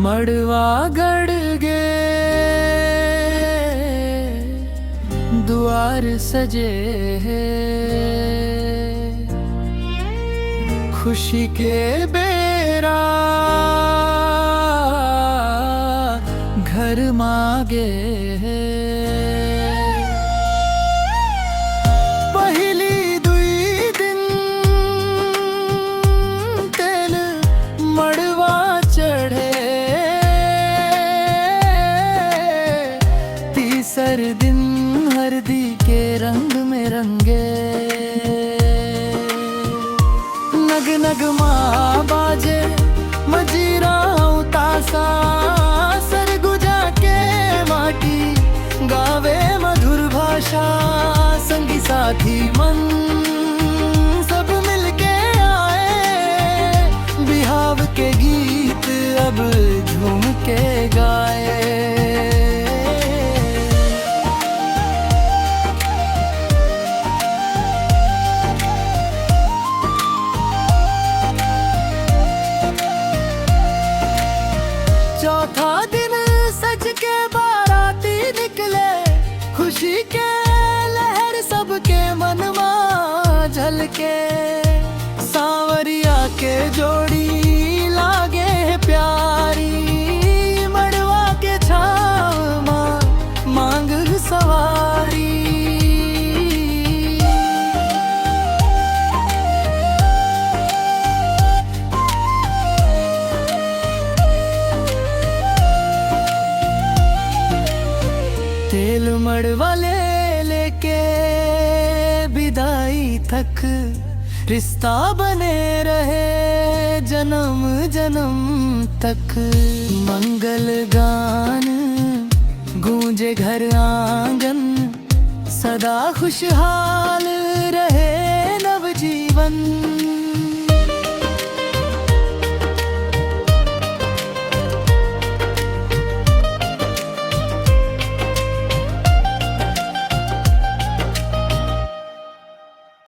मड़वा गड़ गे द्वार सजे है, खुशी के बेरा घर मांगे है। पहली दुई दिन तेल मड़वा चढ़े, तीसर दिन हरदी के रंग में रंगे। नग नग माँ बाजे मजीरा तासा, सरगुजा के माटी गावे मधुर भाषा। संगी साथी मन सब मिलके आए, बिहाव के गीत अब झूम के गाए। चौथा दिन सज के बाराती निकले, खुशी के लहर सबके मनवा झलके। सांवरिया के जोड़ी लागे प्यारी, मड़वा के छाव माँ मांग सवारी। तेल मड़वा ले लेके विदाई तक, रिश्ता बने रहे जन्म जन्म तक। मंगल गान गूंजे घर आंगन, सदा खुशहाल रहे नवजीवन।